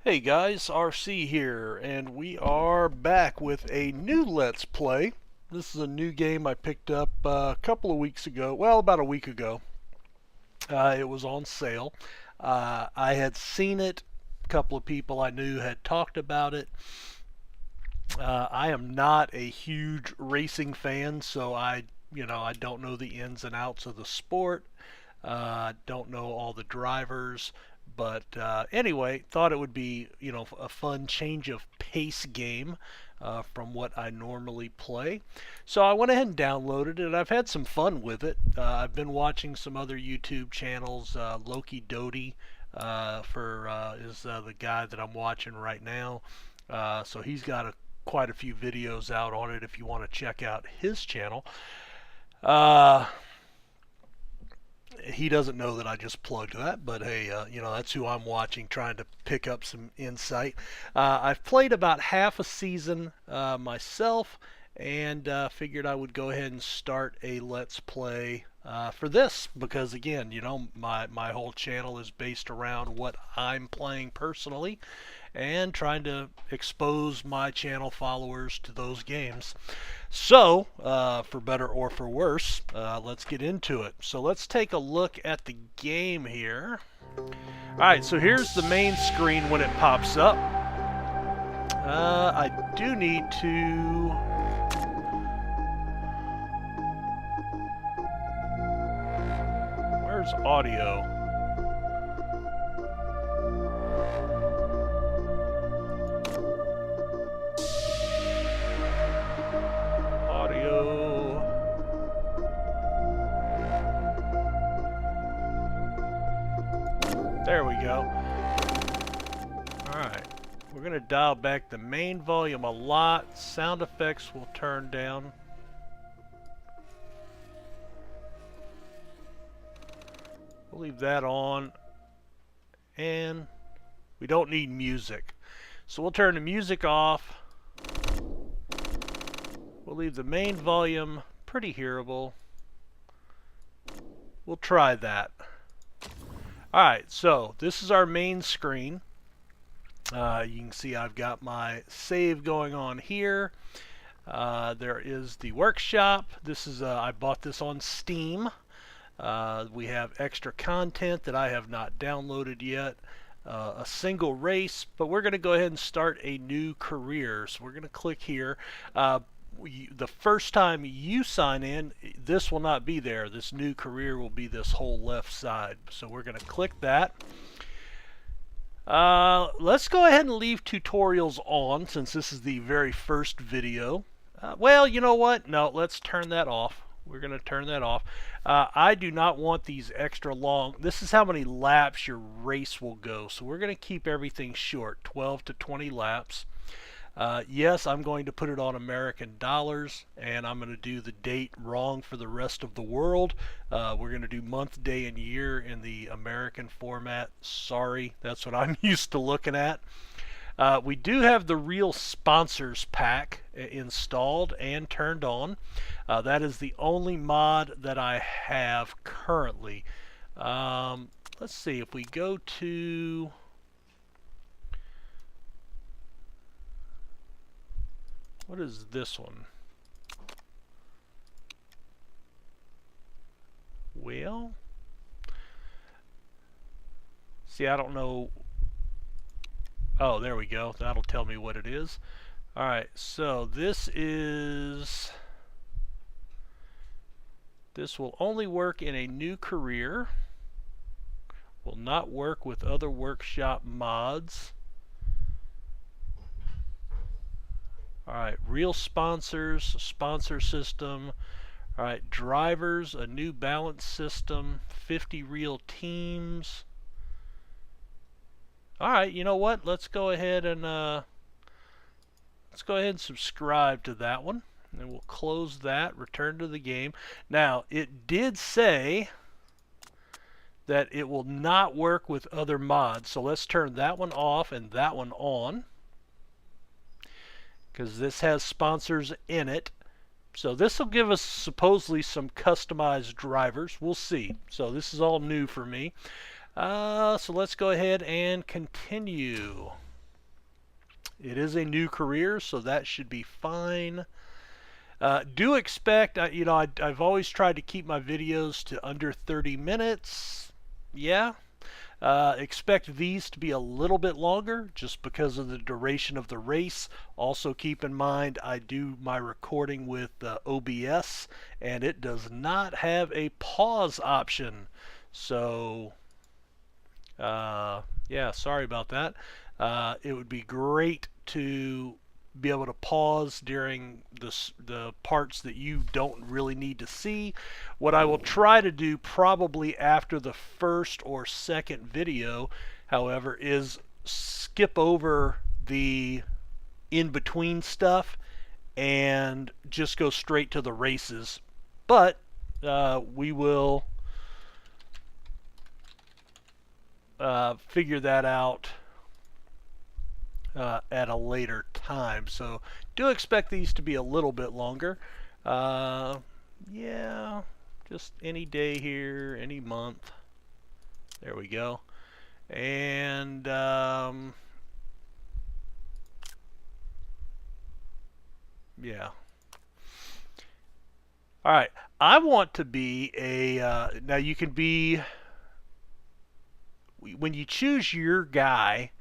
Hey guys, RC here, and we are back with a new Let's Play. This is a new game I picked up a couple of weeks ago, well, about a week ago. It was on sale. I had seen it, a couple of people I knew had talked about it. I am not a huge racing fan, so I don't know the ins and outs of the sport. Don't know all the drivers. But anyway, thought it would be, a fun change of pace game from what I normally play. So I went ahead and downloaded it, and I've had some fun with it. I've been watching some other YouTube channels. Loki Doty is the guy that I'm watching right now. So he's got quite a few videos out on it if you want to check out his channel. He doesn't know that I just plugged that, but hey, that's who I'm watching, trying to pick up some insight. I've played about half a season myself, and figured I would go ahead and start a Let's Play for this, because again, my whole channel is based around what I'm playing personally, and trying to expose my channel followers to those games. So, for better or for worse, let's get into it. So let's take a look at the game here. Alright, so here's the main screen when it pops up. I do need to... Where's audio? There we go. Alright, we're going to dial back the main volume a lot. Sound effects will turn down. We'll leave that on. And we don't need music. So we'll turn the music off. We'll leave the main volume pretty hearable. We'll try that. Alright, so this is our main screen. You can see I've got my save going on here. There is the workshop. This is I bought this on Steam. We have extra content that I have not downloaded yet. A single race, but we're going to go ahead and start a new career. So we're going to click here. The first time you sign in, this will not be there. This new career will be this whole left side. So we're going to click that. Let's go ahead and leave tutorials on, since this is the very first video. Well, you know what? No, let's turn that off. We're going to turn that off. I do not want these extra long. This is how many laps your race will go. So we're going to keep everything short, 12 to 20 laps. Yes, I'm going to put it on American dollars, and I'm going to do the date wrong for the rest of the world. We're going to do month, day, and year in the American format. Sorry, that's what I'm used to looking at. We do have the Real Sponsors pack installed and turned on. That is the only mod that I have currently. Let's see, if we go to... What is this one? Well, see, I don't know. Oh, there we go. That'll tell me what it is. Alright, so this will only work in a new career. Will not work with other workshop mods. Alright, real sponsors, sponsor system. Alright, drivers, a new balance system, 50 real teams. Alright, you know what? Let's go ahead and subscribe to that one. And we'll close that, return to the game. Now, it did say that it will not work with other mods. So let's turn that one off and that one on, because this has sponsors in it. So this will give us supposedly some customized drivers. We'll see. So this is all new for me. So let's go ahead and continue. It is a new career, so that should be fine. Do expect, you know, I've always tried to keep my videos to under 30 minutes. Yeah. Expect these to be a little bit longer just because of the duration of the race. Also keep in mind I do my recording with OBS and it does not have a pause option. So yeah, sorry about that. It would be great to be able to pause during the parts that you don't really need to see. What I will try to do probably after the first or second video, however, is skip over the in-between stuff and just go straight to the races. But we will figure that out at a later time. So do expect these to be a little bit longer. Yeah, just any day here, any month. There we go. And yeah. All right. I want to be a now you can be when you choose your guy.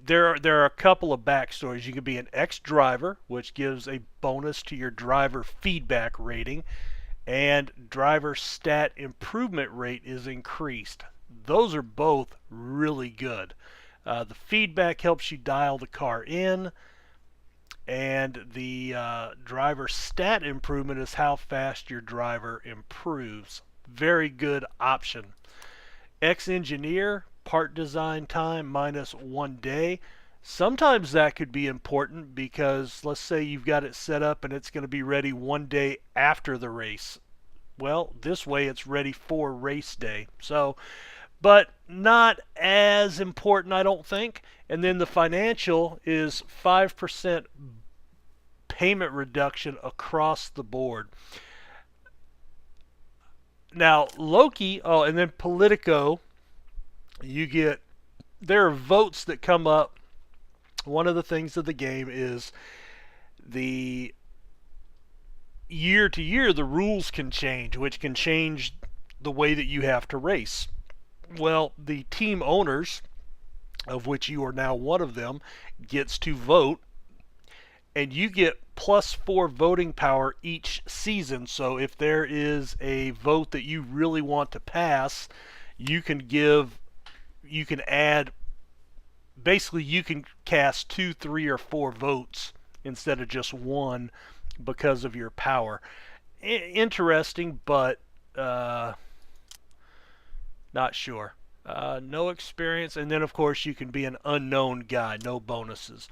There are a couple of backstories. You could be an ex-driver, which gives a bonus to your driver feedback rating, and driver stat improvement rate is increased. Those are both really good. The feedback helps you dial the car in, and the driver stat improvement is how fast your driver improves. Very good option. Ex-engineer, part design time minus 1 day. Sometimes that could be important because let's say you've got it set up and it's going to be ready 1 day after the race. Well, this way it's ready for race day. So, but not as important, I don't think. And then the financial is 5% payment reduction across the board. Now, Loki, oh, and then Politico, you get, there are votes that come up. One of the things of the game is the year to year, the rules can change, which can change the way that you have to race. Well, the team owners, of which you are now one of them, gets to vote, and you get +4 voting power each season. So if there is a vote that you really want to pass, you can add, basically you can cast 2, 3, or 4 votes instead of just one because of your power. Interesting, but not sure. No experience, and then of course you can be an unknown guy, no bonuses.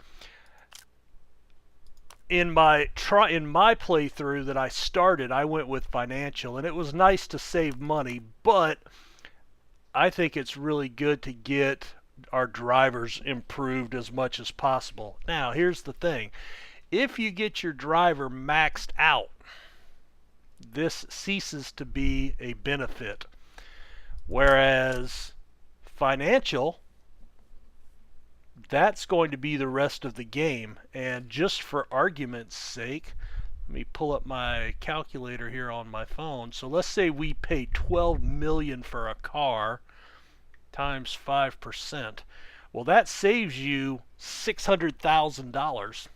In my playthrough that I started, I went with financial, and it was nice to save money, but I think it's really good to get our drivers improved as much as possible. Now, here's the thing. If you get your driver maxed out, this ceases to be a benefit. Whereas financial, that's going to be the rest of the game. And just for argument's sake, let me pull up my calculator here on my phone. So let's say we pay $12 million for a car times 5%. Well, that saves you $600,000.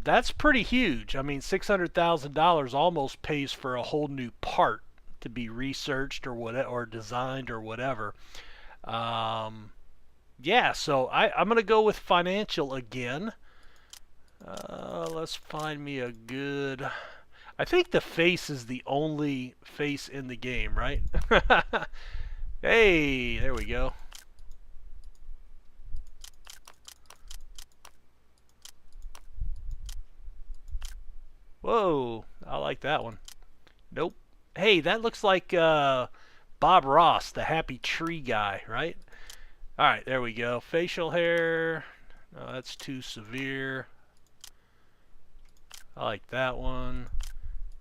That's pretty huge. I mean, $600,000 almost pays for a whole new part to be researched or whatever, or designed or whatever. Yeah, so I'm going to go with financial again. Let's find me a good... I think the face is the only face in the game, right? Hey, there we go. Whoa, I like that one. Nope. Hey, that looks like Bob Ross, the happy tree guy, right? Alright, there we go. Facial hair. No, that's too severe. I like that one.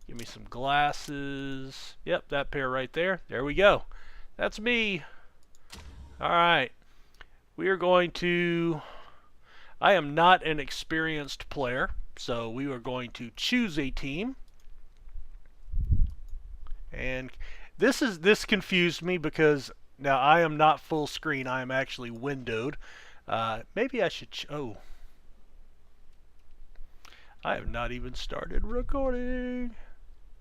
Give me some glasses. Yep, that pair right there. There we go. That's me. All right. We are going to... I am not an experienced player, so we are going to choose a team. And this confused me because now I am not full screen. I am actually windowed. Maybe I should... oh. I have not even started recording.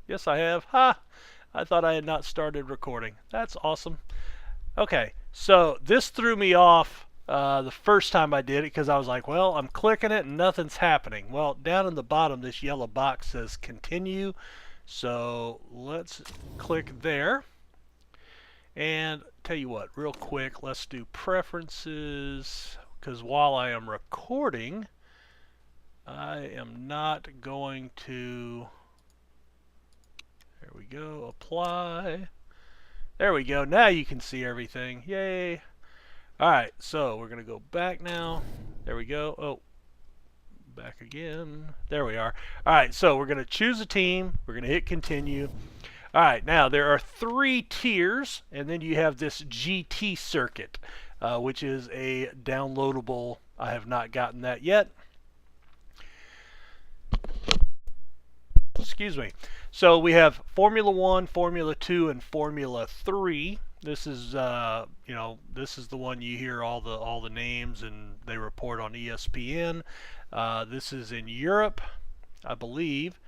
Yes, I have. Ha! I thought I had not started recording. That's awesome. Okay, so this threw me off the first time I did it because I was like, well, I'm clicking it and nothing's happening. Well, down in the bottom, this yellow box says continue. So let's click there. And tell you what, real quick, let's do preferences, because while I am recording, I am not going to... There we go, apply. There we go, now you can see everything. Yay. Alright, so we're going to go back now. There we go. Oh, back again. There we are. Alright, so we're going to choose a team. We're going to hit continue. Alright, now there are 3 tiers, and then you have this GT circuit, which is a downloadable. I have not gotten that yet. Excuse me. So we have Formula 1, Formula 2, and Formula 3. This is this is the one you hear all the names and they report on ESPN. This is in Europe, I believe.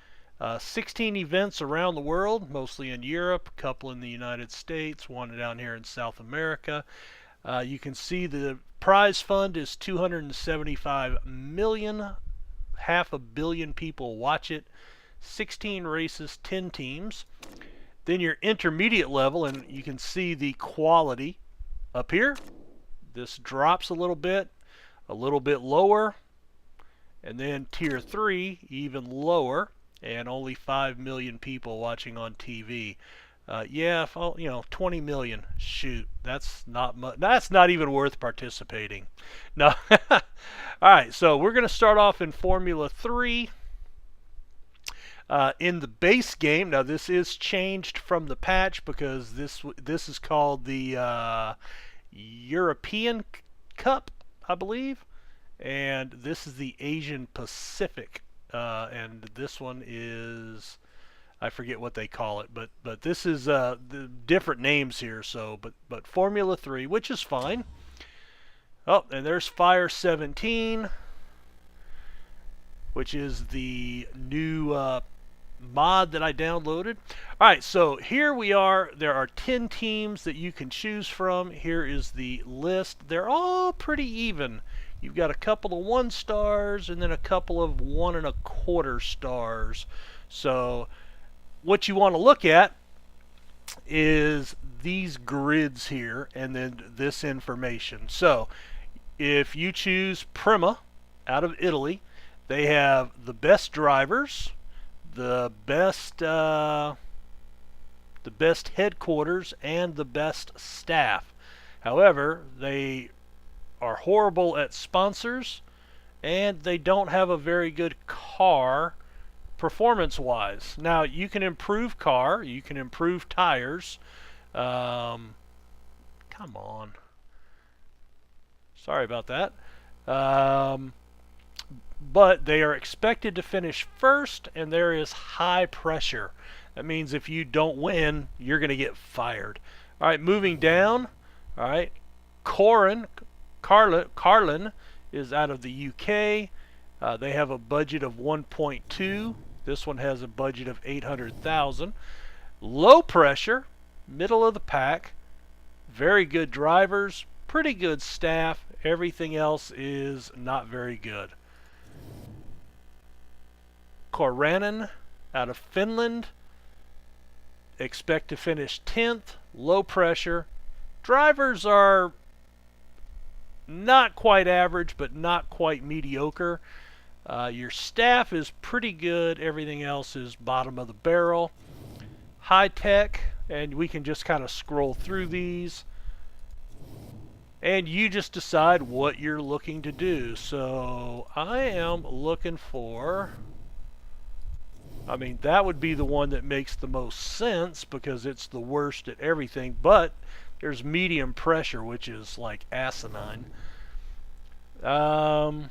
16 events around the world, mostly in Europe, a couple in the United States, one down here in South America. You can see the prize fund is 275 million. Half a billion people watch it. 16 races, 10 teams. Then your intermediate level, and you can see the quality up here. This drops a little bit lower, and then tier 3 even lower, and only 5 million people watching on TV. Yeah, 20 million. Shoot, that's not much. That's not even worth participating. No. All right, so we're going to start off in Formula 3. In the base game, now this is changed from the patch because this is called the European Cup, I believe, and this is the Asian Pacific, and this one is, I forget what they call it, but this is the different names here. So, but Formula 3, which is fine. Oh, and there's Fire 17, which is the new mod that I downloaded. Alright, so here we are. There are 10 teams that you can choose from. Here is the list. They're all pretty even. You've got a couple of 1 stars and then a couple of 1 1/4 stars. So what you want to look at is these grids here and then this information. So if you choose Prima out of Italy, they have the best drivers, the best headquarters, and the best staff. However, they are horrible at sponsors, and they don't have a very good car performance-wise. Now, you can improve car, you can improve tires. Come on. Sorry about that. But they are expected to finish first, and there is high pressure. That means if you don't win, you're going to get fired. All right, moving down. All right, Carlin is out of the UK. They have a budget of 1.2. This one has a budget of 800,000. Low pressure, middle of the pack. Very good drivers, pretty good staff. Everything else is not very good. Koranen out of Finland, expect to finish 10th, low pressure. Drivers are not quite average, but not quite mediocre. Your staff is pretty good. Everything else is bottom of the barrel. High tech, and we can just kind of scroll through these. And you just decide what you're looking to do. So I am looking for... I mean, that would be the one that makes the most sense because it's the worst at everything, but There's medium pressure, which is like asinine. The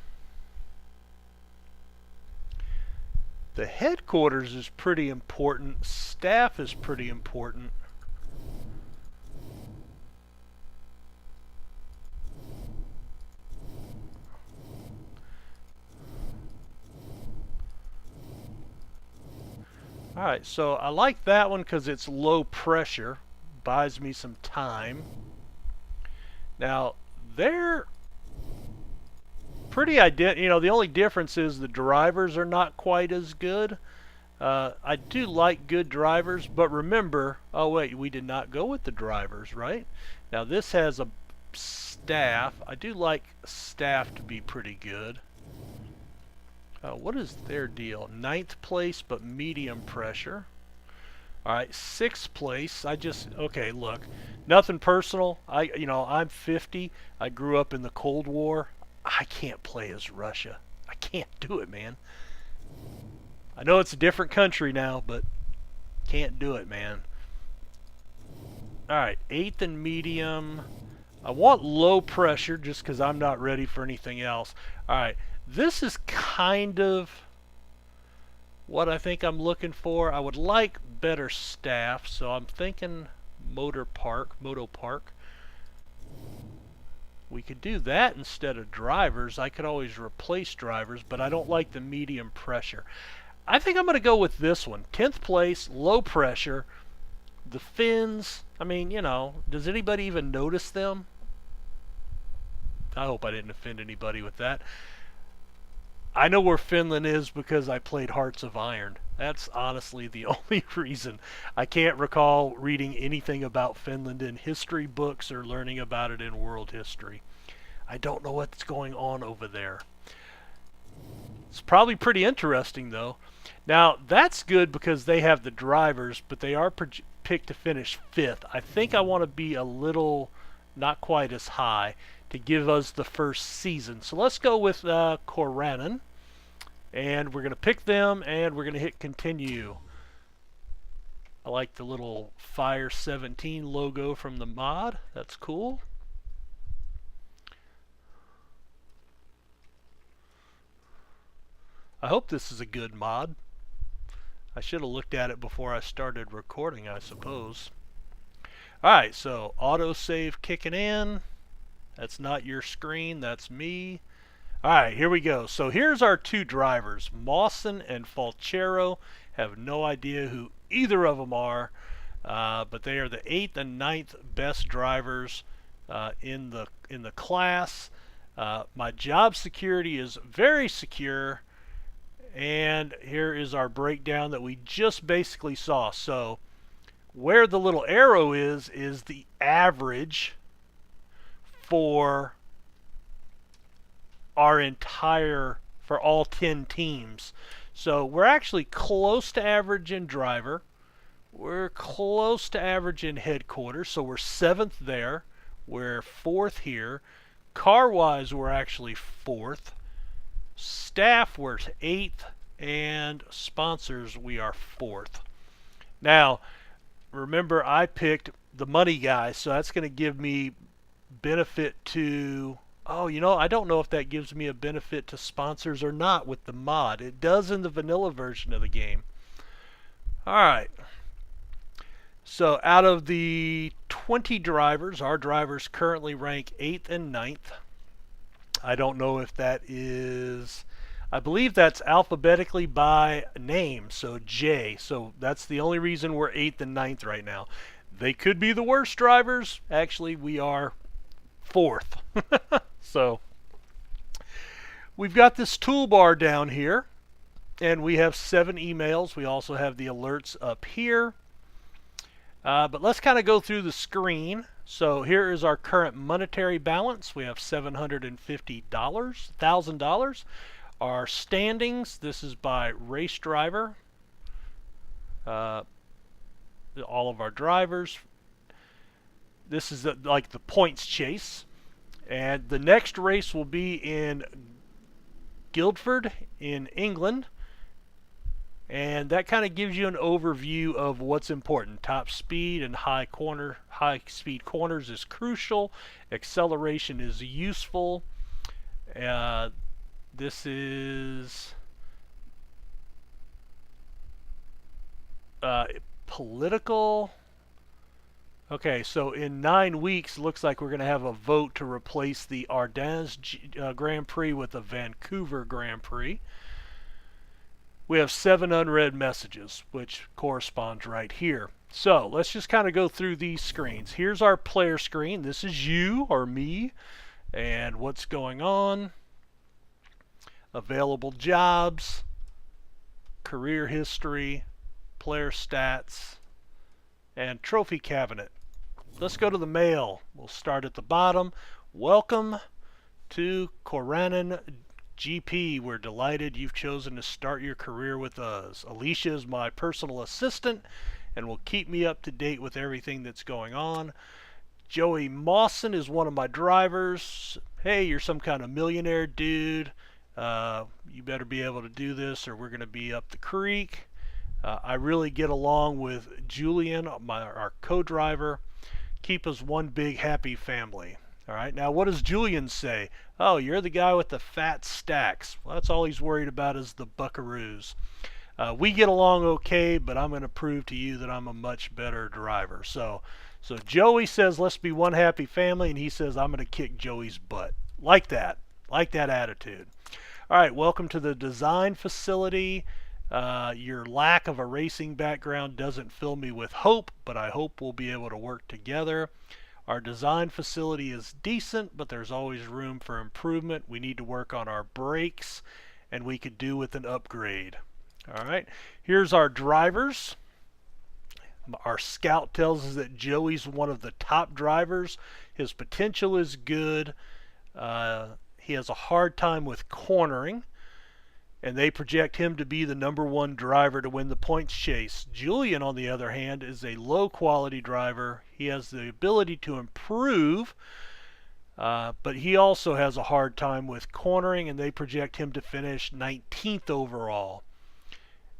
headquarters is pretty important. Staff is pretty important. Alright, so I like that one because it's low pressure. Buys me some time. Now, they're pretty identical. The only difference is the drivers are not quite as good. I do like good drivers, but remember, oh wait, we did not go with the drivers, right? Now this has a staff. I do like staff to be pretty good. What is their deal? 9th place, but medium pressure. Alright, 6th place. Okay, look, nothing personal. I'm 50. I grew up in the Cold War. I can't play as Russia. I can't do it, man. I know it's a different country now, but can't do it, man. Alright, 8th and medium. I want low pressure just because I'm not ready for anything else. Alright, this is kind of what I think I'm looking for. I would like better staff, so I'm thinking Moto Park. We could do that instead of drivers. I could always replace drivers, but I don't like the medium pressure. I think I'm going to go with this one. 10th place, low pressure. The fins, I mean, does anybody even notice them? I hope I didn't offend anybody with that. I know where Finland is because I played Hearts of Iron. That's honestly the only reason. I can't recall reading anything about Finland in history books or learning about it in world history. I don't know what's going on over there. It's probably pretty interesting though. Now that's good because they have the drivers, but they are picked to finish 5th. I think I want to be a little not quite as high to give us the first season. So let's go with Koranen. And we're going to pick them, and we're going to hit continue. I like the little Fire 17 logo from the mod. That's cool. I hope this is a good mod. I should have looked at it before I started recording, I suppose. Alright, so autosave kicking in. That's not your screen, that's me. Alright, here we go. So here's our 2 drivers. Mawson and Falchero. Have no idea who either of them are, but they are the 8th and 9th best drivers in the class. My job security is very secure, and here is our breakdown that we just basically saw. So where the little arrow is the average for for all 10 teams. So we're actually close to average in driver. We're close to average in headquarters. So we're 7th there. We're 4th here. Car-wise, we're actually 4th. Staff, we're 8th. And sponsors, we are 4th. Now, remember I picked the money guy, so that's going to give me benefit to... Oh, I don't know if that gives me a benefit to sponsors or not with the mod. It does in the vanilla version of the game. Alright. So out of the 20 drivers, our drivers currently rank 8th and 9th. I don't know if that is... I believe that's alphabetically by name, so J. So that's the only reason we're 8th and 9th right now. They could be the worst drivers. Actually, we are 4th. So we've got this toolbar down here, and we have 7 emails. We also have the alerts up here. But let's kind of go through the screen. So here is our current monetary balance. We have $750,000. Our standings, this is by race driver. All of our drivers. This is like the points chase. And the next race will be in Guildford in England. And that kind of gives you an overview of what's important. Top speed and high speed corners is crucial. Acceleration is useful. This is political. Okay, so in 9 weeks, looks like we're going to have a vote to replace the Ardennes Grand Prix with the Vancouver Grand Prix. We have 7 unread messages, which corresponds right here. So let's just kind of go through these screens. Here's our player screen. This is you or me, and what's going on. Available jobs, career history, player stats, and trophy cabinet. Let's go to the mail. We'll start at the bottom. Welcome to Koranen GP. We're delighted you've chosen to start your career with us. Alicia is my personal assistant and will keep me up to date with everything that's going on. Joey Mawson is one of my drivers. Hey, you're some kind of millionaire dude. You better be able to do this or we're going to be up the creek. I really get along with Julian, our co-driver. Keep us one big happy family. All right, now what does Julian say? Oh, you're the guy with the fat stacks. Well, that's all he's worried about is the buckaroos. We get along okay, but I'm going to prove to you that I'm a much better driver. So Joey says, let's be one happy family, and he says, I'm going to kick Joey's butt. Like that attitude. All right, welcome to the design facility. Your lack of a racing background doesn't fill me with hope, but I hope we'll be able to work together. Our design facility is decent, but there's always room for improvement. We need to work on our brakes, and we could do with an upgrade. All right, here's our drivers. Our scout tells us that Joey's one of the top drivers. His potential is good. He has a hard time with cornering, and they project him to be the #1 driver to win the points chase. Julian, on the other hand, is a low-quality driver. He has the ability to improve, but he also has a hard time with cornering, and they project him to finish 19th overall.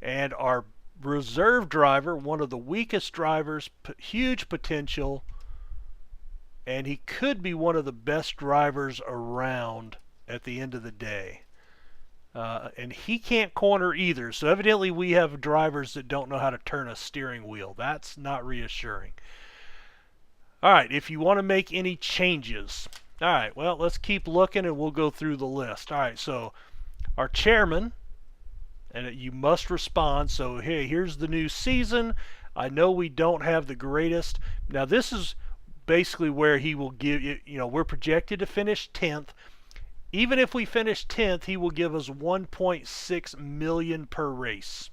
And our reserve driver, one of the weakest drivers, huge potential, and he could be one of the best drivers around at the end of the day. And he can't corner either, so evidently we have drivers that don't know how to turn a steering wheel. That's not reassuring. All right, if you want to make any changes. All right, well, let's keep looking and we'll go through the list. All right, so our chairman, and you must respond. So, hey, here's the new season. I know we don't have the greatest. Now, this is basically where he will give you, we're projected to finish 10th. Even if we finish 10th, he will give us $1.6 million per race.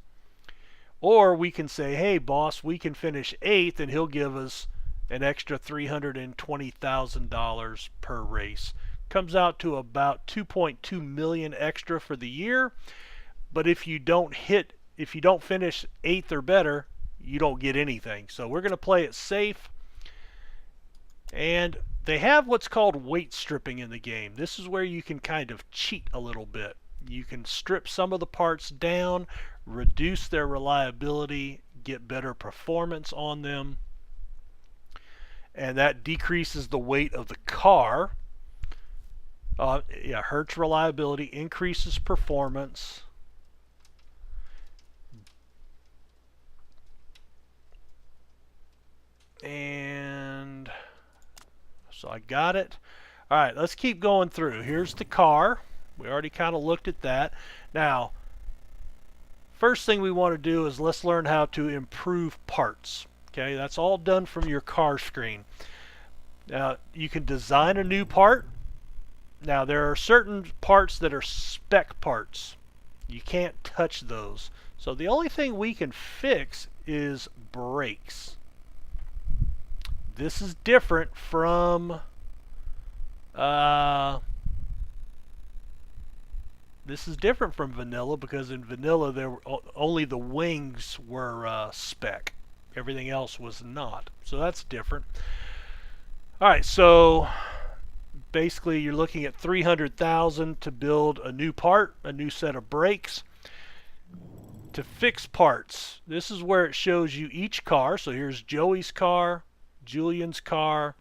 Or we can say, hey, boss, we can finish 8th, and he'll give us an extra $320,000 per race. Comes out to about $2.2 million extra for the year. But if you don't finish 8th or better, you don't get anything. So we're going to play it safe. And they have what's called weight stripping in the game. This is where you can kind of cheat a little bit. You can strip some of the parts down, reduce their reliability, get better performance on them, and that decreases the weight of the car. Hurts reliability, increases performance. And so I got it. All right, let's keep going through. Here's the car. We already kind of looked at that. Now, first thing we want to do is let's learn how to improve parts. Okay, that's all done from your car screen. Now, you can design a new part. Now, there are certain parts that are spec parts. You can't touch those. So the only thing we can fix is brakes. This is different from vanilla, because in vanilla there were only the wings were spec. Everything else was not. So that's different. All right, so basically you're looking at $300,000 to build a new part, a new set of brakes. To fix parts, this is where it shows you each car. So here's Joey's car, Julian's car.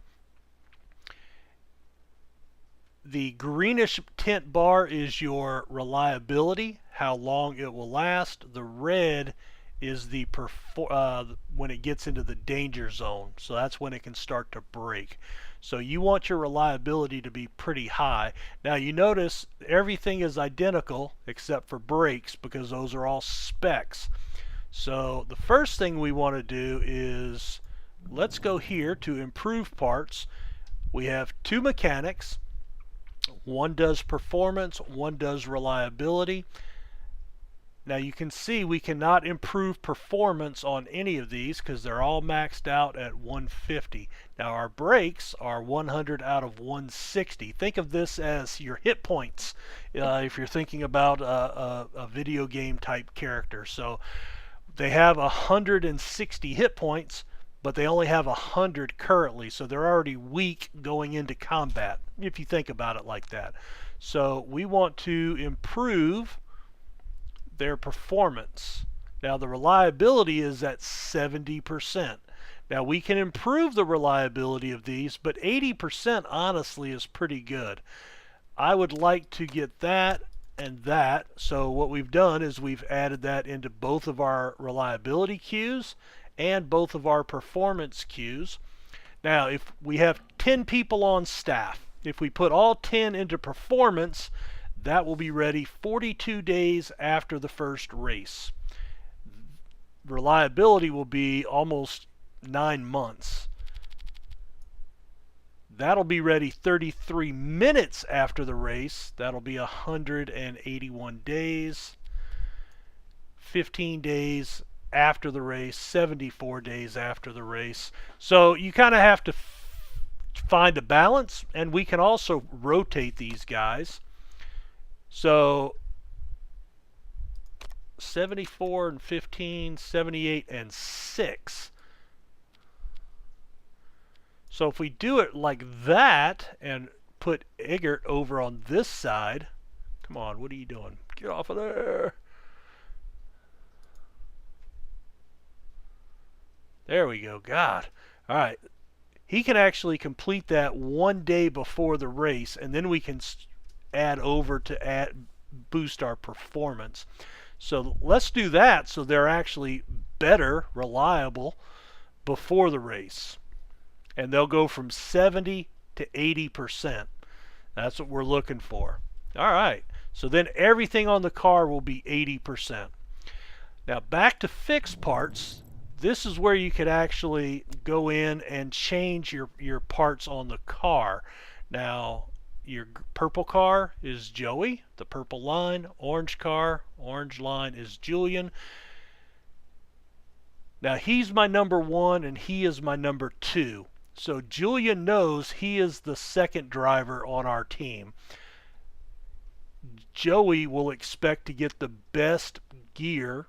The greenish tint bar is your reliability, how long it will last. The red is the when it gets into the danger zone. So that's when it can start to break. So you want your reliability to be pretty high. Now you notice everything is identical except for brakes because those are all specs. So the first thing we want to do is let's go here to improve parts. We have two mechanics. One does performance, one does reliability. Now you can see we cannot improve performance on any of these because they're all maxed out at 150. Now our brakes are 100 out of 160. Think of this as your hit points if you're thinking about a video game type character. So they have 160 hit points, but they only have 100 currently, so they're already weak going into combat, if you think about it like that. So we want to improve their performance. Now the reliability is at 70%. Now we can improve the reliability of these, but 80% honestly is pretty good. I would like to get that and that, so what we've done is we've added that into both of our reliability queues and both of our performance queues. Now if we have 10 people on staff, if we put all 10 into performance, that will be ready 42 days after the first race. Reliability will be almost 9 months. That'll be ready 33 minutes after the race. That'll be 181 days. 15 days after the race, 74 days after the race. So you kind of have to find a balance, and we can also rotate these guys. So 74 and 15, 78 and 6. So if we do it like that and put Eggert over on this side, come on, what are you doing? Get off of there. There we go. God. All right. He can actually complete that 1 day before the race, and then we can add over to boost our performance. So let's do that so they're actually better, reliable before the race. And they'll go from 70 to 80%. That's what we're looking for. All right. So then everything on the car will be 80%. Now back to fixed parts. This is where you could actually go in and change your parts on the car. Now, your purple car is Joey, the purple line. Orange car, orange line is Julian. Now, he's my number 1 and he is my number 2. So Julian knows he is the second driver on our team. Joey will expect to get the best gear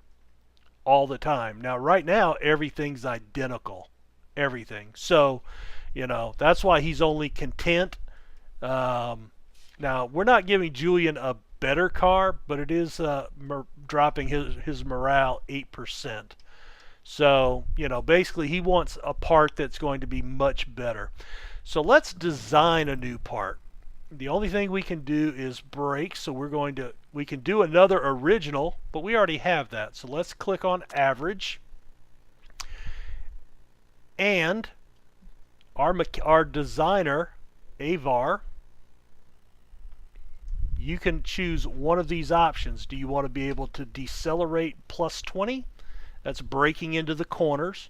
all the time. Now right now everything's identical, everything. So that's why he's only content. Now we're not giving Julian a better car, but it is dropping his morale 8%. So basically he wants a part that's going to be much better. So let's design a new part. The only thing we can do is brakes, so we can do another original, but we already have that. So let's click on average, and our designer Avar, you can choose one of these options. Do you want to be able to decelerate plus 20? That's braking into the corners.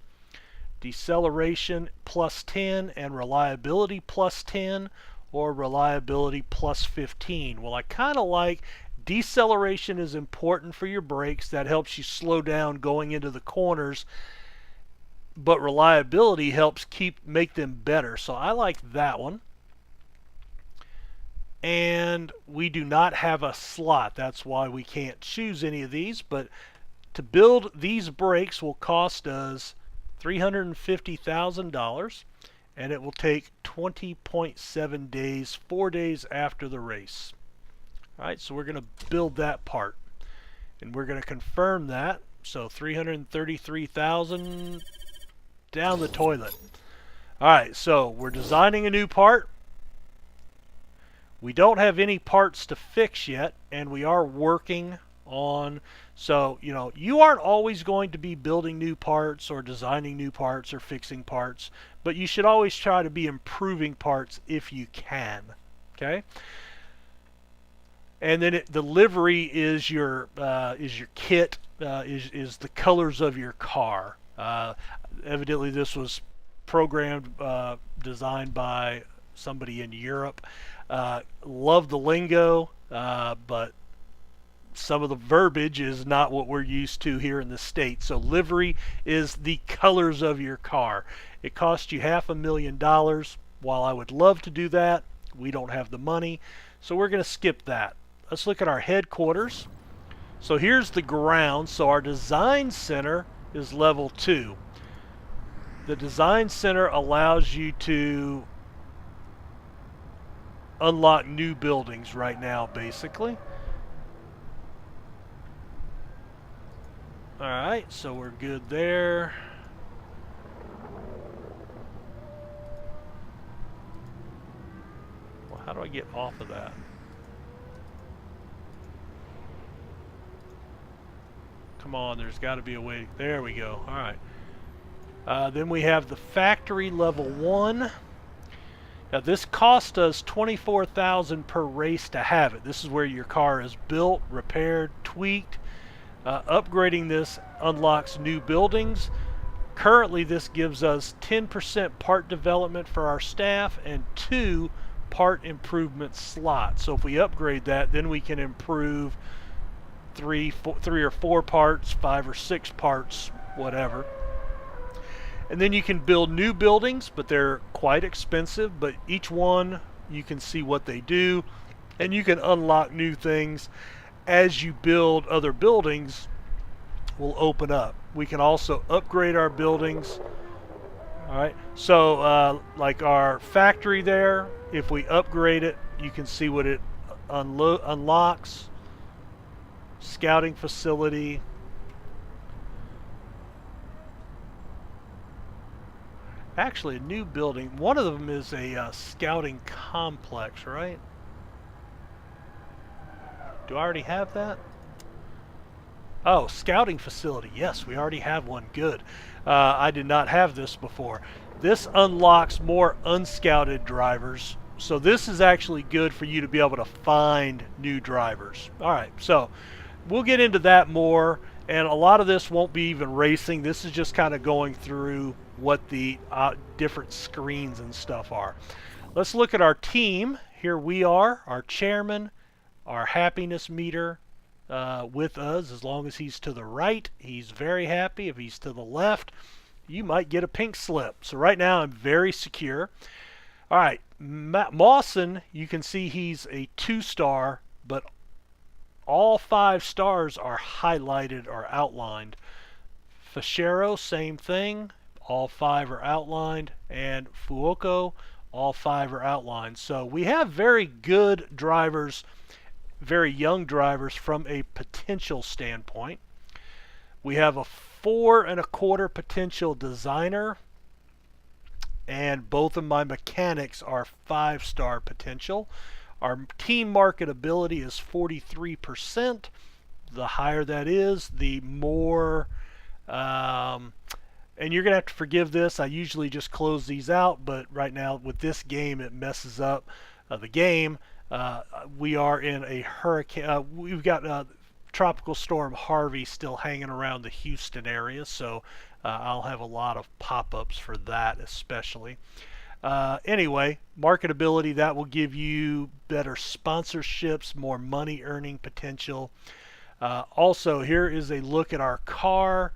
Deceleration plus 10 and reliability plus 10, or reliability plus 15. Well, I kind of like deceleration is important for your brakes. That helps you slow down going into the corners, but reliability helps make them better. So I like that one. And we do not have a slot. That's why we can't choose any of these, but to build these brakes will cost us $350,000. And it will take 20.7 days, 4 days after the race. All right, so we're going to build that part. and we're going to confirm that. So 333,000 down the toilet. All right, so we're designing a new part. We don't have any parts to fix yet, and we are working on, so you know, you aren't always going to be building new parts or designing new parts or fixing parts, but you should always try to be improving parts if you can. Okay. And then the livery is your kit, is the colors of your car. Evidently, this was programmed, designed by somebody in Europe. Love the lingo, but some of the verbiage is not what we're used to here in the States. So livery is the colors of your car. It costs you $500,000. While I would love to do that, we don't have the money, so we're going to skip that. Let's look at our headquarters. So here's the ground. So our design center is level 2. The design center allows you to unlock new buildings right now, basically. Alright, so we're good there. Well, how do I get off of that? Come on, there's got to be a way. There we go. Alright. Then we have the factory level 1. Now this cost us $24,000 per race to have it. This is where your car is built, repaired, tweaked. Upgrading this unlocks new buildings. Currently this gives us 10% part development for our staff and 2 part improvement slots. So if we upgrade that, then we can improve 3 or 4 parts, 5 or 6 parts, whatever. And then you can build new buildings, but they're quite expensive, but each one you can see what they do, and you can unlock new things as you build. Other buildings will open up. We can also upgrade our buildings. Alright, so like our factory there, if we upgrade it, you can see what it unlocks. Scouting facility. Actually, a new building. One of them is a scouting complex, right? Do I already have that? Oh, scouting facility. Yes, we already have one. Good. I did not have this before. This unlocks more unscouted drivers. So this is actually good for you to be able to find new drivers. Alright, so we'll get into that more, and a lot of this won't be even racing. This is just kind of going through what the different screens and stuff are. Let's look at our team. Here we are, our chairman, our happiness meter with us. As long as he's to the right, he's very happy. If he's to the left, you might get a pink slip. So right now I'm very secure. Alright, Mawson, you can see he's a 2-star, but all 5 stars are highlighted or outlined. Fichero, same thing. All 5 are outlined. And Fuoco, all 5 are outlined. So we have very good drivers, very young drivers from a potential standpoint. We have a 4 1/4 potential designer. And both of my mechanics are 5-star potential. Our team marketability is 43%. The higher that is, the more, and you're going to have to forgive this. I usually just close these out, but right now with this game, it messes up the game. We are in a hurricane. We've got Tropical Storm Harvey still hanging around the Houston area, so I'll have a lot of pop-ups for that especially. Anyway, marketability, that will give you better sponsorships, more money earning potential. Also, here is a look at our car.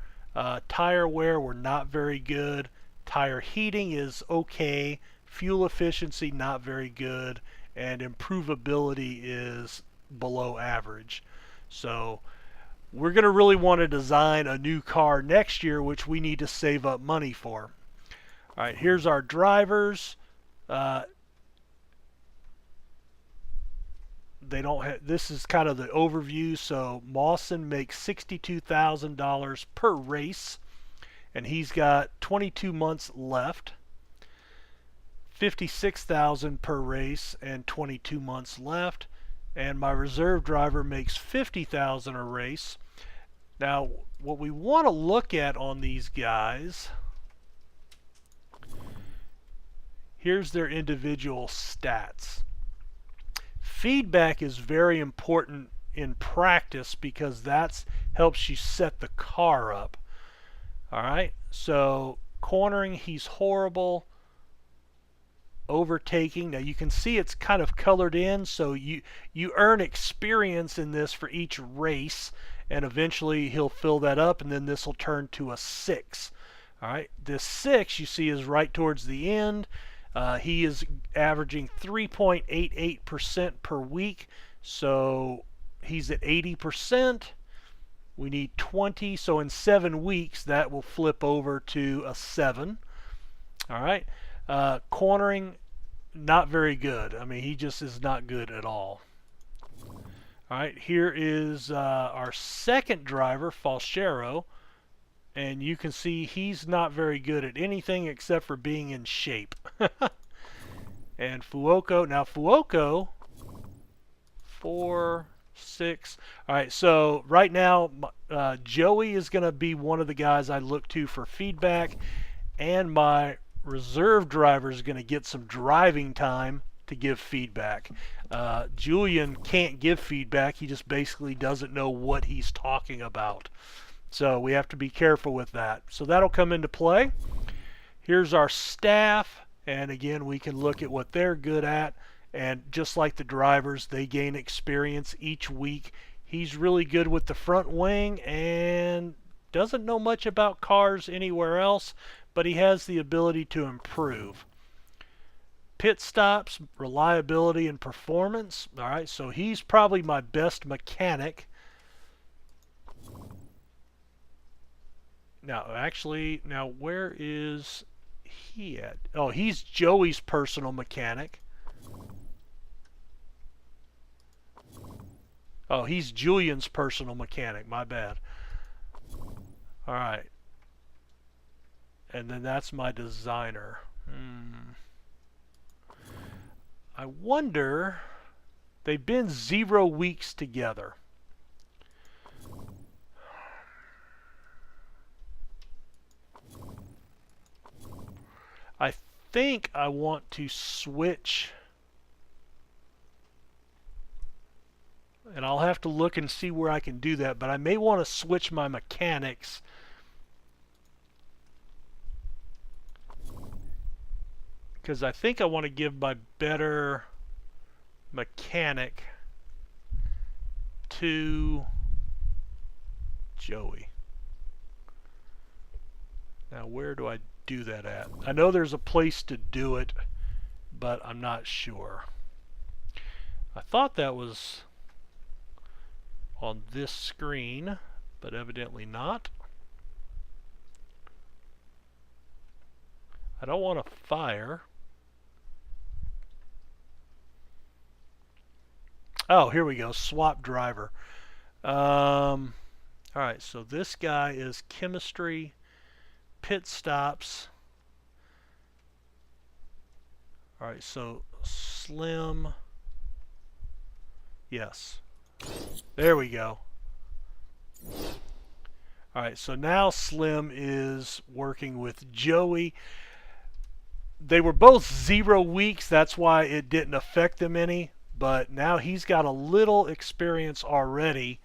Tire wear, we're not very good. Tire heating is okay. Fuel efficiency, not very good. And improvability is below average. So we're going to really want to design a new car next year, which we need to save up money for. All right, here's our drivers. they don't have, this is kind of the overview. So Mawson makes $62,000 per race, and he's got 22 months left. 56,000 per race and 22 months left. And my reserve driver makes 50,000 a race. Now, what we want to look at on these guys, here's their individual stats. Feedback is very important in practice because that helps you set the car up. All right, so cornering, he's horrible. Overtaking, now you can see it's kind of colored in, so you earn experience in this for each race, and eventually he'll fill that up, and then this will turn to a 6. All right, this 6 you see is right towards the end. He is averaging 3.88% per week, so he's at 80%. We need 20, so in 7 weeks that will flip over to a 7. All right, cornering, not very good. I mean, he just is not good at all. All right, here is our second driver, Falchero, and you can see he's not very good at anything except for being in shape. And Fuoco, now Fuoco, 4, 6. All right, so right now Joey is going to be one of the guys I look to for feedback, and my reserve driver is going to get some driving time to give feedback. Julian can't give feedback. He just basically doesn't know what he's talking about. So we have to be careful with that. So that'll come into play. Here's our staff, and again we can look at what they're good at, and just like the drivers, they gain experience each week. He's really good with the front wing and doesn't know much about cars anywhere else, but he has the ability to improve. Pit stops, reliability, and performance. All right, so he's probably my best mechanic. Now, actually, now where is he at? Oh, he's Joey's personal mechanic. Oh, he's Julian's personal mechanic. My bad. All right. And then that's my designer. I wonder, they've been 0 weeks together. I think I want to switch, and I'll have to look and see where I can do that, but I may want to switch my mechanics. Because I think I want to give my better mechanic to Joey. Now, where do I do that at? I know there's a place to do it, but I'm not sure. I thought that was on this screen, but evidently not. I don't want to fire. Oh, here we go. Swap driver. All right, so this guy is chemistry, pit stops. All right, so Slim. Yes. There we go. All right, so now Slim is working with Joey. They were both 0 weeks. That's why it didn't affect them any. But now he's got a little experience already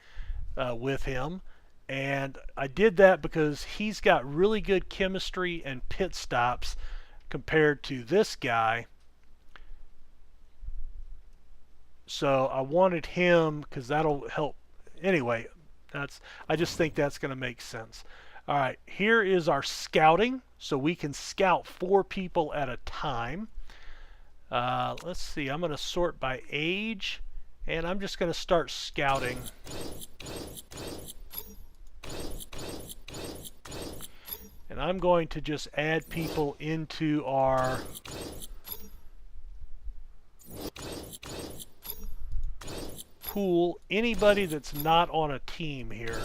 with him. And I did that because he's got really good chemistry and pit stops compared to this guy. So I wanted him because that'll help. Anyway, I just think that's going to make sense. All right, here is our scouting. So we can scout 4 people at a time. Let's see, I'm going to sort by age, and I'm just going to start scouting. And I'm going to just add people into our pool anybody that's not on a team here.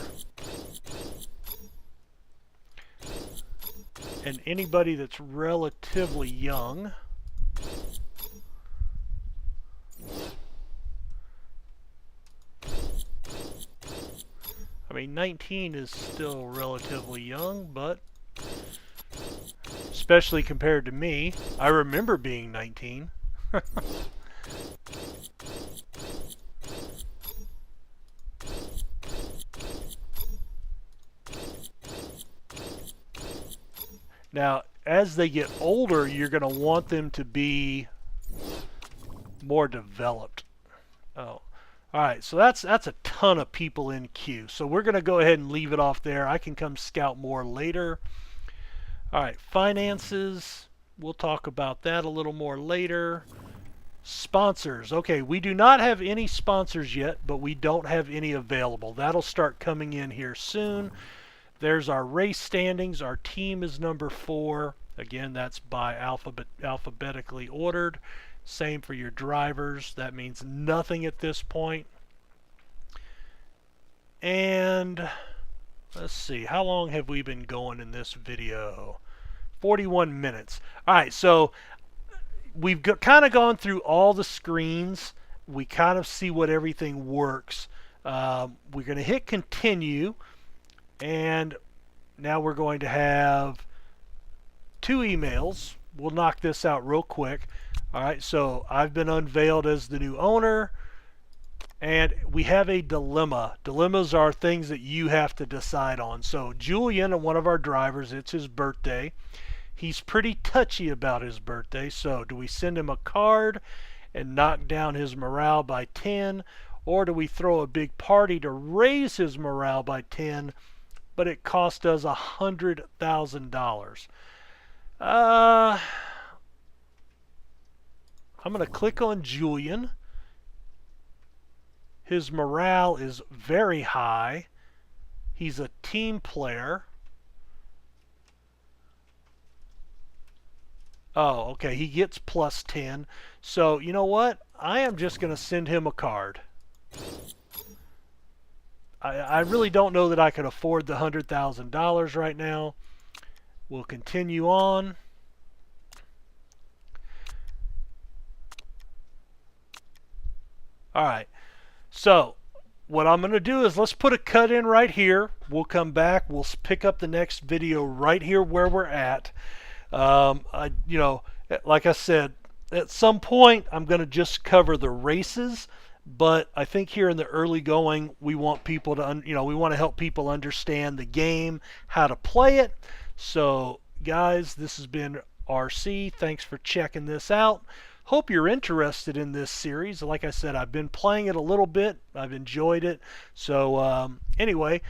And anybody that's relatively young. I mean, 19 is still relatively young, but especially compared to me. I remember being 19. Now, as they get older, you're going to want them to be more developed. Oh, all right. So that's a ton of people in queue. So we're going to go ahead and leave it off there. I can come scout more later. All right, finances. We'll talk about that a little more later. Sponsors. Okay, we do not have any sponsors yet, but we don't have any available. That'll start coming in here soon. There's our race standings. Our team is number 4. Again, that's by alphabetically ordered. Same for your drivers. That means nothing at this point. And let's see, how long have we been going in this video? 41 minutes. All right, so we've kind of gone through all the screens. We kind of see what everything works. We're going to hit continue. And now we're going to have 2 emails. We'll knock this out real quick. All right, so I've been unveiled as the new owner, and we have a dilemma. Dilemmas are things that you have to decide on. So Julian, one of our drivers, it's his birthday. He's pretty touchy about his birthday. So do we send him a card and knock down his morale by 10, or do we throw a big party to raise his morale by 10? But it cost us $100,000. I'm going to click on Julian. His morale is very high. He's a team player. Oh, okay, he gets plus 10. So, you know what? I am just going to send him a card. I really don't know that I could afford the $100,000 right now. We'll continue on. All right. So what I'm going to do is let's put a cut in right here. We'll come back. We'll pick up the next video right here where we're at. You know, like I said, at some point I'm going to just cover the races. But I think here in the early going, we want people to, we want to help people understand the game, how to play it. So, guys, this has been RC. Thanks for checking this out. Hope you're interested in this series. Like I said, I've been playing it a little bit. I've enjoyed it. So, anyway,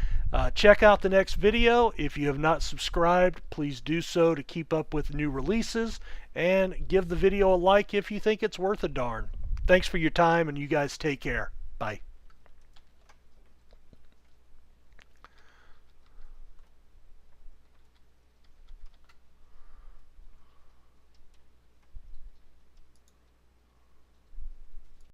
check out the next video. If you have not subscribed, please do so to keep up with new releases. And give the video a like if you think it's worth a darn. Thanks for your time, and you guys take care. Bye.